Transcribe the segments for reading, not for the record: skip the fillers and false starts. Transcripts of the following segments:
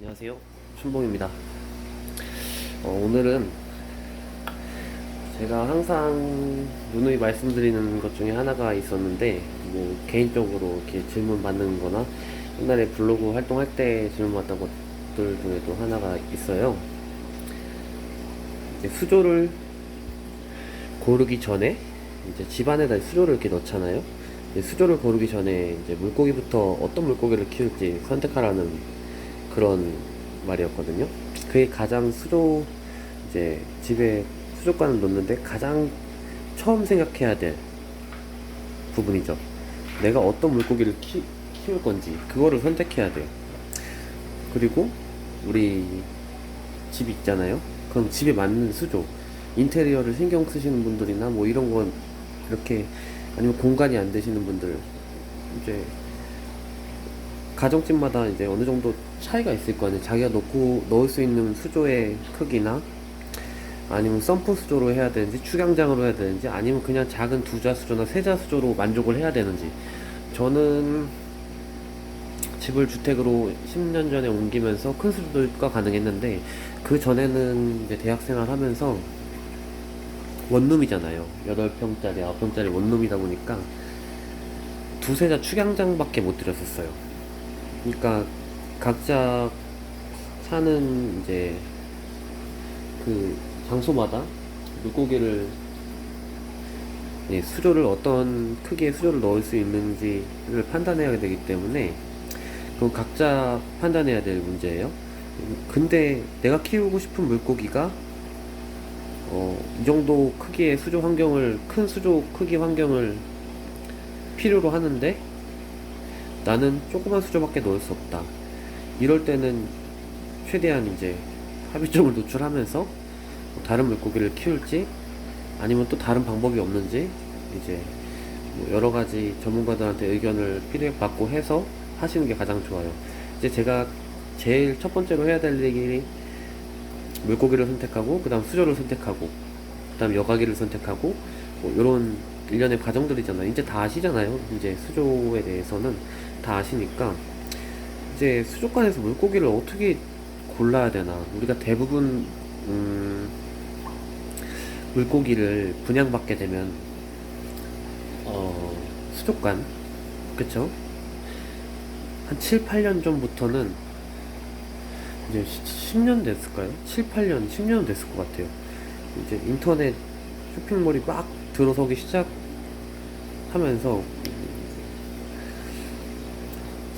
안녕하세요, 춘봉입니다. 오늘은 제가 항상 누누이 말씀드리는 것 중에 하나가 있었는데, 뭐 개인적으로 이렇게 질문 받는 거나 옛날에 블로그 활동할 때 질문 받던 것들 중에도 하나가 있어요. 이제 수조를 고르기 전에 이제 집안에다 수조를 이렇게 넣잖아요. 이제 수조를 고르기 전에 이제 물고기부터 어떤 물고기를 키울지 선택하라는 그런 말이었거든요. 그게 가장 이제 집에 수족관을 놓는데 가장 처음 생각해야 될 부분이죠. 내가 어떤 물고기를 키울 건지 그거를 선택해야 돼요. 그리고 우리 집 있잖아요. 그럼 집에 맞는 수조, 인테리어를 신경 쓰시는 분들이나 뭐 이런 건 이렇게, 아니면 공간이 안 되시는 분들, 이제 가정집마다 이제 어느 정도 차이가 있을 거 아니에요. 자기가 넣을 수 있는 수조의 크기나, 아니면 펌프 수조로 해야 되는지, 축양장으로 해야 되는지, 아니면 그냥 작은 두자 수조나 세자 수조로 만족을 해야 되는지. 저는 집을 주택으로 10년 전에 옮기면서 큰 수조가 가능했는데, 그 전에는 이제 대학생활 하면서 원룸이잖아요. 8평짜리, 9평짜리 원룸이다 보니까 두세자 축양장밖에 못 들였었어요. 그러니까 각자 사는 이제 그 장소마다 물고기를, 수조를 어떤 크기의 수조를 넣을 수 있는지를 판단해야 되기 때문에 그건 각자 판단해야 될 문제예요. 근데 내가 키우고 싶은 물고기가 이 정도 크기의 수조 환경을, 큰 수조 크기 환경을 필요로 하는데 나는 조그만 수조밖에 넣을 수 없다. 이럴 때는 최대한 이제 합의점을 노출하면서 다른 물고기를 키울지, 아니면 또 다른 방법이 없는지, 이제 뭐 여러 가지 전문가들한테 의견을 피드백받고 해서 하시는 게 가장 좋아요. 이제 제가 제일 첫 번째로 해야 될 일이 물고기를 선택하고, 그 다음 수조를 선택하고, 그 다음 여과기를 선택하고, 뭐 이런 일련의 과정들이잖아요. 이제 다 아시잖아요. 이제 수조에 대해서는 다 아시니까, 이제 수족관에서 물고기를 어떻게 골라야 되나. 우리가 대부분 물고기를 분양받게 되면 수족관, 그쵸? 한 7, 8년 전부터는, 이제 10년 됐을까요? 7, 8년, 10년 됐을 것 같아요. 이제 인터넷 쇼핑몰이 막 들어서기 시작하면서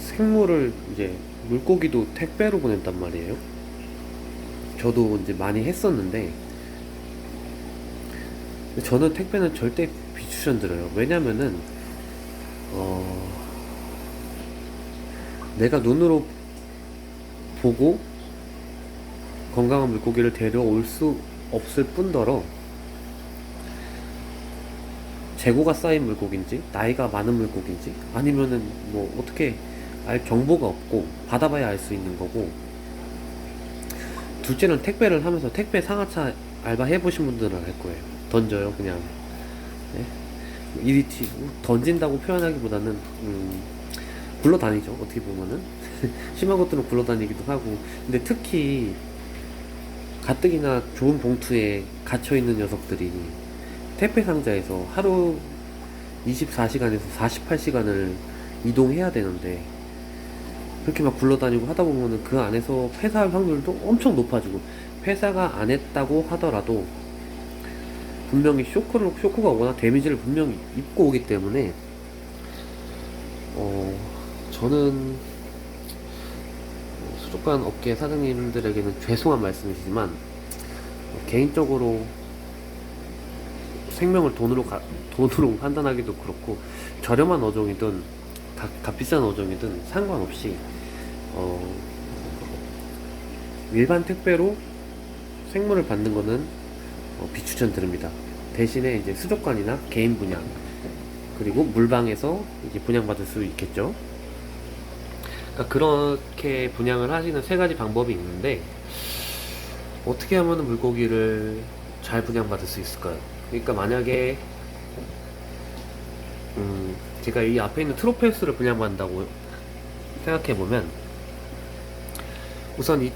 생물을, 이제 물고기도 택배로 보냈단 말이에요. 저도 이제 많이 했었는데, 저는 택배는 절대 비추천드려요. 왜냐면은 내가 눈으로 보고 건강한 물고기를 데려올 수 없을 뿐더러, 재고가 쌓인 물고기인지 나이가 많은 물고기인지, 아니면은 뭐 어떻게 알 정보가 없고 받아봐야 알 수 있는 거고, 둘째는 택배를 하면서, 택배 상하차 알바 해보신 분들은 알 거예요. 던져요 그냥. 네? 이리 던진다고 표현하기보다는 굴러다니죠, 어떻게 보면은. 심한 것들은 굴러다니기도 하고. 근데 특히 가뜩이나 좋은 봉투에 갇혀있는 녀석들이 택배 상자에서 하루 24시간에서 48시간을 이동해야 되는데, 그렇게 막 굴러다니고 하다 보면은 그 안에서 폐사할 확률도 엄청 높아지고, 폐사가 안 했다고 하더라도 분명히 쇼크가 오거나 데미지를 분명히 입고 오기 때문에, 저는 수족관 업계 사장님들에게는 죄송한 말씀이시지만, 개인적으로 생명을 돈으로 판단하기도 그렇고, 저렴한 어종이든 값비싼 어종이든 상관없이 일반 택배로 생물을 받는 거는 비추천 드립니다. 대신에 이제 수족관이나 개인 분양, 그리고 물방에서 이제 분양받을 수 있겠죠. 그러니까 그렇게 분양을 하시는 세 가지 방법이 있는데, 어떻게 하면 물고기를 잘 분양받을 수 있을까요? 그러니까 만약에 제가 이 앞에 있는 트로페우스를 분양받는다고 생각해보면, 우선 이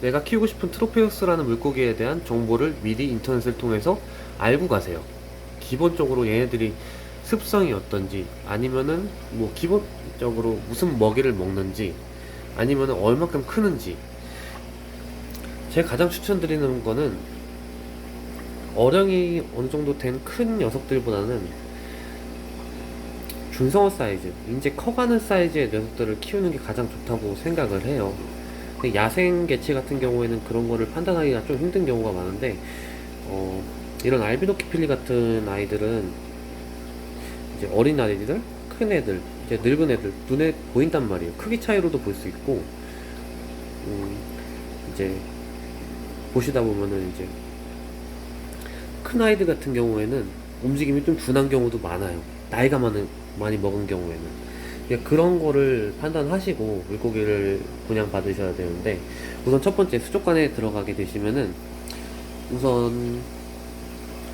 내가 키우고 싶은 트로페우스라는 물고기에 대한 정보를 미리 인터넷을 통해서 알고 가세요. 기본적으로 얘네들이 습성이 어떤지, 아니면은 뭐 기본적으로 무슨 먹이를 먹는지, 아니면은 얼마큼 크는지. 제가 가장 추천드리는 거는 어령이 어느 정도 된 큰 녀석들보다는 중성화 사이즈, 이제 커가는 사이즈의 녀석들을 키우는 게 가장 좋다고 생각을 해요. 근데 야생 개체 같은 경우에는 그런 거를 판단하기가 좀 힘든 경우가 많은데, 이런 알비노키필리 같은 아이들은 이제 어린 아이들, 큰 애들, 이제 늙은 애들 눈에 보인단 말이에요. 크기 차이로도 볼 수 있고, 이제 보시다 보면은 이제 큰 아이들 같은 경우에는 움직임이 좀 둔한 경우도 많아요. 나이가 많이 먹은 경우에는. 그러니까 그런 거를 판단하시고 물고기를 분양받으셔야 되는데, 우선 첫 번째 수족관에 들어가게 되시면은 우선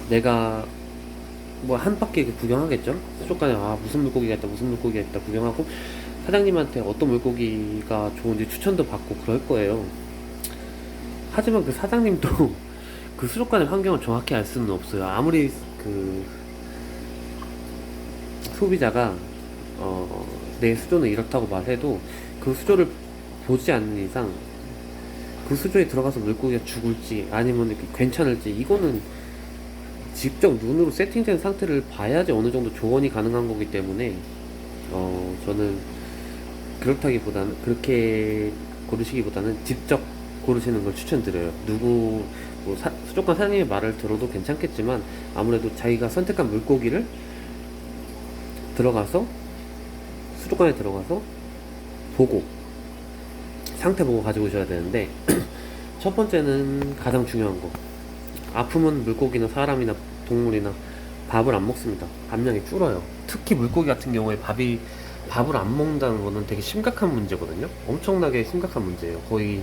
내가 뭐 한 바퀴 구경하겠죠. 수족관에 무슨 물고기가 있다 무슨 물고기가 있다 구경하고, 사장님한테 어떤 물고기가 좋은지 추천도 받고 그럴 거예요. 하지만 그 사장님도 그 수족관의 환경을 정확히 알 수는 없어요. 아무리 그 소비자가 내 수조는 이렇다고 말해도 그 수조를 보지 않는 이상 그 수조에 들어가서 물고기가 죽을지 아니면 괜찮을지, 이거는 직접 눈으로 세팅된 상태를 봐야지 어느 정도 조언이 가능한 거기 때문에 저는 그렇게 고르시기보다는 직접 고르시는 걸 추천드려요. 수족관 사장님의 말을 들어도 괜찮겠지만, 아무래도 자기가 선택한 물고기를 수족관에 들어가서 보고 상태 보고 가지고 오셔야 되는데, 첫 번째는 가장 중요한 거, 아프면 물고기나 사람이나 동물이나 밥을 안 먹습니다. 암량이 줄어요. 특히 물고기 같은 경우에 밥을 안 먹는다는 거는 되게 심각한 문제거든요. 엄청나게 심각한 문제예요. 거의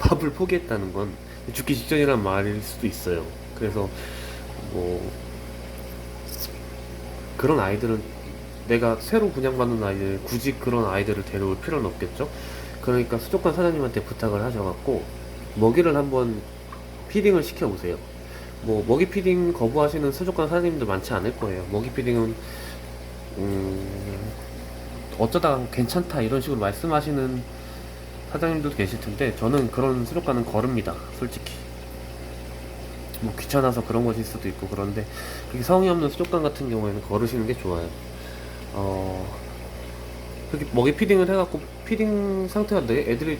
밥을 포기했다는 건 죽기 직전이란 말일 수도 있어요. 그래서 뭐 그런 아이들은, 내가 새로 분양받는 아이들, 굳이 그런 아이들을 데려올 필요는 없겠죠. 그러니까 수족관 사장님한테 부탁을 하셔갖고 먹이를 한번 피딩을 시켜보세요. 뭐 먹이 피딩 거부하시는 수족관 사장님도 많지 않을 거예요. 먹이 피딩은 어쩌다 괜찮다 이런 식으로 말씀하시는 사장님도 계실 텐데, 저는 그런 수족관은 거릅니다. 솔직히 뭐 귀찮아서 그런 것일 수도 있고, 그런데 그렇게 성의 없는 수족관 같은 경우에는 거르시는 게 좋아요. 그렇게 먹이 피딩을 해갖고 피딩 상태가 애들이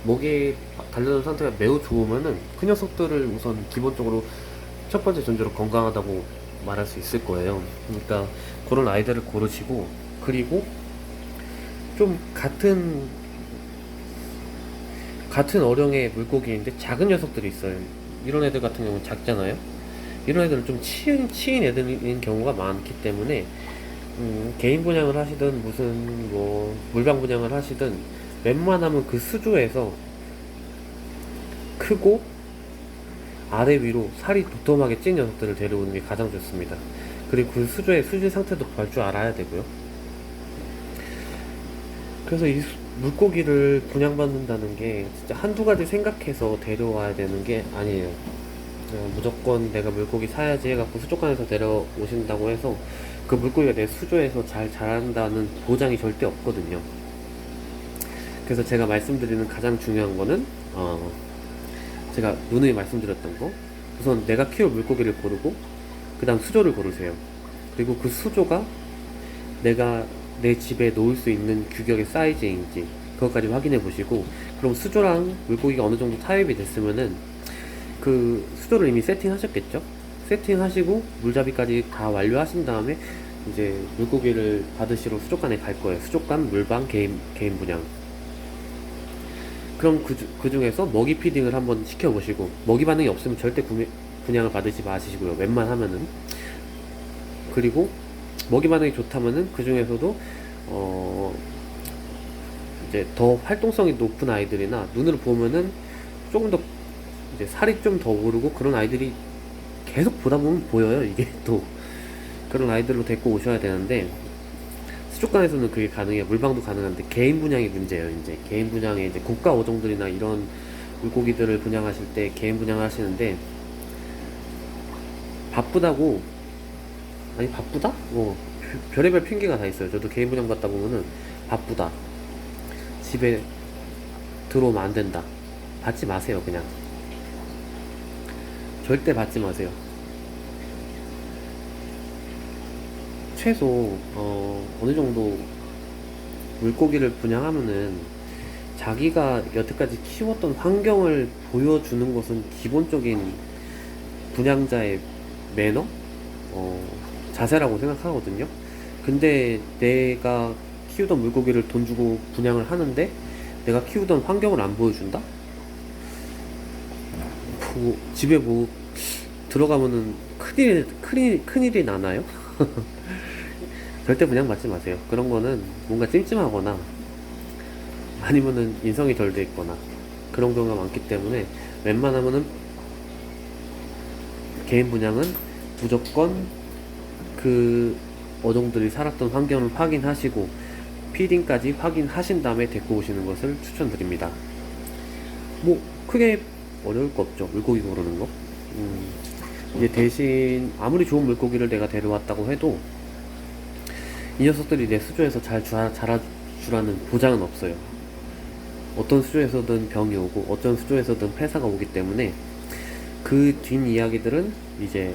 먹이에 달려든 상태가 매우 좋으면은 그 녀석들을 우선 기본적으로 첫 번째 전제로 건강하다고 말할 수 있을 거예요. 그러니까 그런 아이들을 고르시고, 그리고 좀 같은 어령의 물고기인데 작은 녀석들이 있어요. 이런 애들 같은 경우는 작잖아요. 이런 애들은 좀 치인 애들인 경우가 많기 때문에 개인 분양을 하시든 무슨 뭐 물방 분양을 하시든 웬만하면 그 수조에서 크고 아래 위로 살이 도톰하게 찐 녀석들을 데려오는 게 가장 좋습니다. 그리고 그 수조의 수질 상태도 볼 줄 알아야 되고요. 그래서 이 물고기를 분양받는다는 게 진짜 한두 가지 생각해서 데려와야 되는 게 아니에요. 무조건 내가 물고기 사야지 해갖고 수족관에서 데려오신다고 해서 그 물고기가 내 수조에서 잘 자란다는 보장이 절대 없거든요. 그래서 제가 말씀드리는 가장 중요한 거는 제가 누누이 말씀드렸던 거, 우선 내가 키울 물고기를 고르고 그 다음 수조를 고르세요. 그리고 그 수조가 내가 내 집에 놓을 수 있는 규격의 사이즈인지 그것까지 확인해 보시고, 그럼 수조랑 물고기가 어느 정도 타협이 됐으면은 그 수조를 이미 세팅하셨겠죠? 세팅하시고 물잡이까지 다 완료하신 다음에 이제 물고기를 받으시러 수족관에 갈 거예요. 수족관, 물방, 개인 분양. 그럼 그 중에서 먹이 피딩을 한번 시켜보시고, 먹이 반응이 없으면 절대 분양을 받으지 마시고요. 웬만하면은. 그리고 먹이 반응이 좋다면은 그 중에서도 이제 더 활동성이 높은 아이들이나 눈으로 보면은 조금 더 이제 살이 좀 더 오르고 그런 아이들이 계속 보다 보면 보여요. 이게 또 그런 아이들로 데리고 오셔야 되는데, 수족관에서는 그게 가능해요. 물방도 가능한데 개인 분양이 문제예요. 이제 개인 분양에 이제 고가 어종들이나 이런 물고기들을 분양하실 때 개인 분양을 하시는데 바쁘다고, 아니 바쁘다? 별의별 핑계가 다 있어요. 저도 개인 분양 받다 보면은 바쁘다, 집에 들어오면 안 된다, 받지 마세요. 그냥 절대 받지 마세요. 최소 어느 정도 물고기를 분양하면은 자기가 여태까지 키웠던 환경을 보여주는 것은 기본적인 분양자의 매너, 자세라고 생각하거든요. 근데 내가 키우던 물고기를 돈 주고 분양을 하는데 내가 키우던 환경을 안 보여준다? 집에 뭐 들어가면은 큰일이 나나요? 절대 분양받지 마세요. 그런 거는 뭔가 찜찜하거나 아니면은 인성이 덜 돼 있거나 그런 경우가 많기 때문에 웬만하면은 개인 분양은 무조건 그 어종들이 살았던 환경을 확인하시고 피딩까지 확인하신 다음에 데리고 오시는 것을 추천드립니다. 뭐 크게 어려울 거 없죠. 물고기 고르는 거. 이제 대신 아무리 좋은 물고기를 내가 데려왔다고 해도 이 녀석들이 내 수조에서 잘 자라주라는 보장은 없어요. 어떤 수조에서든 병이 오고 어떤 수조에서든 폐사가 오기 때문에 그 뒷이야기들은 이제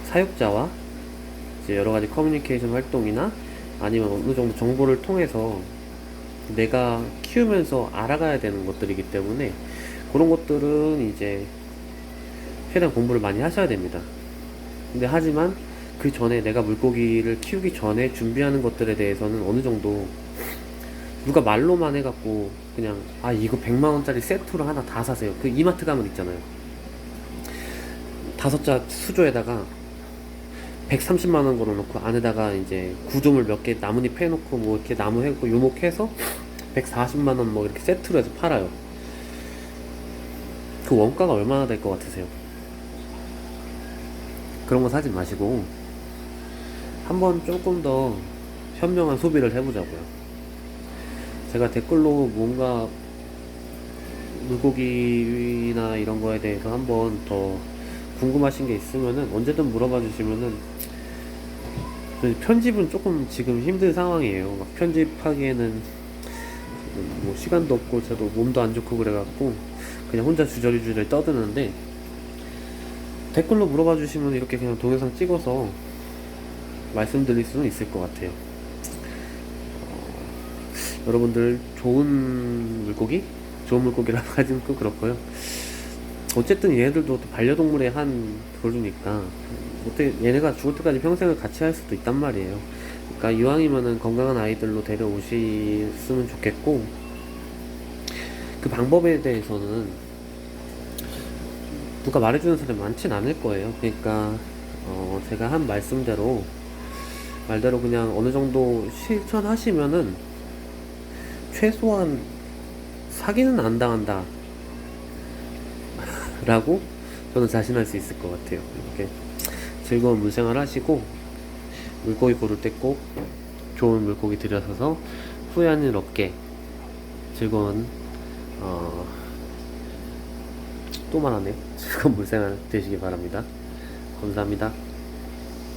사육자와 이제 여러가지 커뮤니케이션 활동이나 아니면 어느 정도 정보를 통해서 내가 키우면서 알아가야 되는 것들이기 때문에 그런 것들은 이제 최대한 공부를 많이 하셔야 됩니다. 근데 하지만 그 전에 내가 물고기를 키우기 전에 준비하는 것들에 대해서는 어느 정도 누가 말로만 해갖고 그냥 이거 100만원짜리 세트로 하나 다 사세요. 그 이마트 가면 있잖아요. 5자 수조에다가 130만원 걸어놓고 안에다가 이제 구조물 몇 개 나뭇잎 해놓고 뭐 이렇게 나무 해고 요목해서 140만원 뭐 이렇게 세트로 해서 팔아요. 그 원가가 얼마나 될 것 같으세요? 그런 거 사지 마시고 한번 조금 더 현명한 소비를 해보자고요. 제가 댓글로 뭔가 물고기나 이런 거에 대해서 한번 더 궁금하신 게 있으면은 언제든 물어봐 주시면은, 편집은 조금 지금 힘든 상황이에요. 막 편집하기에는 뭐 시간도 없고 저도 몸도 안 좋고 그래갖고 그냥 혼자 주저리주저리 떠드는데, 댓글로 물어봐 주시면 이렇게 그냥 동영상 찍어서 말씀드릴 수는 있을 것 같아요. 여러분들 좋은 물고기라고 하긴 또 그렇고요. 어쨌든 얘네들도 반려동물의 한 부류니까 어떻게 얘네가 죽을 때까지 평생을 같이 할 수도 있단 말이에요. 그러니까 이왕이면은 건강한 아이들로 데려오셨으면 좋겠고, 그 방법에 대해서는 누가 말해주는 사람이 많진 않을 거예요. 그러니까 제가 한 말대로 그냥 어느 정도 실천하시면은 최소한 사기는 안 당한다 라고 저는 자신할 수 있을 것 같아요. 이렇게 즐거운 물생활 하시고 물고기 고를 때 꼭 좋은 물고기 들여서서 후회하는 일 없게 즐거운 또 말하네요. 즐거운 물생활 되시기 바랍니다. 감사합니다.